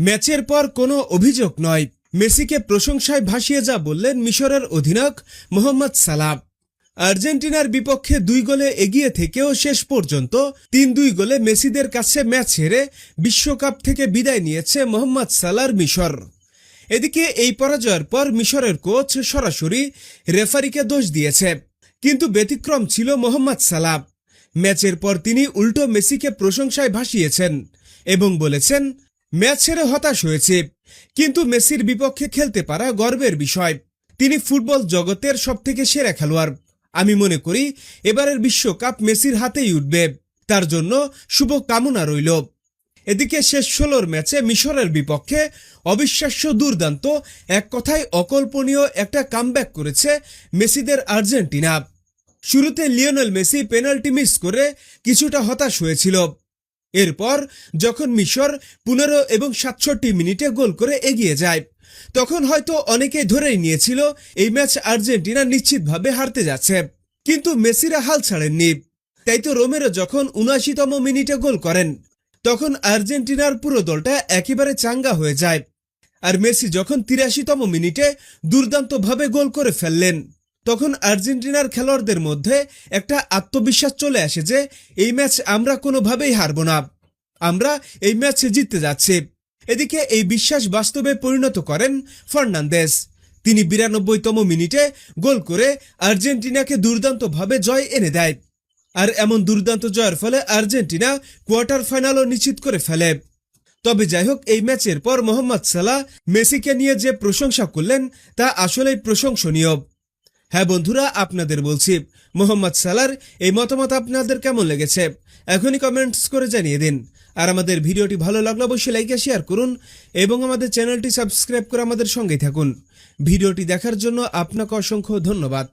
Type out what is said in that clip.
ম্যাচের পর কোনো অভিযোগ নয়, মেসিকে প্রশংসায় ভাসিয়ে যা বললেন মিশরের অধিনায়ক মোহাম্মদ সালাহ। আর্জেন্টিনার বিপক্ষে 2 গোলে এগিয়ে থেকেও শেষ পর্যন্ত 3-2 গোলে মেসিদের কাছে ম্যাচ হেরে বিশ্বকাপ থেকে বিদায় নিয়েছে মোহাম্মদ সালাহর মিশর। এদিকে এই পরাজয়ের পর মিশরের কোচ সরাসরি রেফারিকে দোষ দিয়েছে, কিন্তু ব্যতিক্রম ছিল মোহাম্মদ সালাহ। ম্যাচের পর তিনি উল্টো মেসিকে প্রশংসায় ভাসিয়েছেন এবং বলেছেন, ম্যাচ হেরে হতাশ হয়েছে, কিন্তু মেসির বিপক্ষে খেলতে পারা গর্বের বিষয়। তিনি ফুটবল জগতের সবথেকে সেরা খেলোয়াড়। আমি মনে করি এবারের বিশ্বকাপ মেসির হাতেই উঠবে, তার জন্য শুভ কামনা রইল। এদিকে শেষ 16 ম্যাচে মিশরের বিপক্ষে অবিশ্বাস্য দুর্দান্ত, এক কথায় অকল্পনীয় একটা কামব্যাক করেছে মেসিদের আর্জেন্টিনা। শুরুতে লিওনেল মেসি পেনাল্টি মিস করে কিছুটা হতাশ হয়েছিল। এরপর যখন মিশর 15 এবং 67 মিনিটে গোল করে এগিয়ে যায়, তখন হয়তো অনেকেই ধরেই নিয়েছিল এই ম্যাচ আর্জেন্টিনা নিশ্চিতভাবে হারতে যাচ্ছে, কিন্তু মেসিরা হাল ছাড়েননি। তাই তো রোমেরো যখন 79তম মিনিটে গোল করেন, তখন আর্জেন্টিনার পুরো দলটা একেবারে চাঙ্গা হয়ে যায়। আর মেসি যখন 83তম মিনিটে দুর্দান্তভাবে গোল করে ফেললেন, তখন আর্জেন্টিনার খেলোয়াড়দের মধ্যে একটা আত্মবিশ্বাস চলে আসে যে এই ম্যাচ আমরা কোনোভাবেই হারব না, আমরা এই ম্যাচ জিততে যাচ্ছি। এদিকে এই বিশ্বাস বাস্তবে পরিণত করেন ফার্নান্দেজ। তিনি 92তম মিনিটে গোল করে আর্জেন্টিনাকে দুর্দান্তভাবে জয় এনে দেয়। আর এমন দুর্দান্ত জয়ের ফলে আর্জেন্টিনা কোয়ার্টার ফাইনালও নিশ্চিত করে ফেলে। তবে যাই হোক, এই ম্যাচের পর মোহাম্মদ সালাহ মেসিকে নিয়ে যে প্রশংসা করলেন তা আসলেই প্রশংসনীয়। হ্যাঁ বন্ধুরা, আপনাদের বলছি, মোহাম্মদ সালাহর এই মতামত আপনাদের কেমন লেগেছে এখনই কমেন্টস করে জানিয়ে দিন। আর আমাদের ভিডিওটি ভালো লাগলে অবশ্যই লাইক আর শেয়ার করুন এবং আমাদের চ্যানেলটি সাবস্ক্রাইব করে আমাদের সঙ্গেই থাকুন। ভিডিওটি দেখার জন্য আপনাকে অসংখ্য ধন্যবাদ।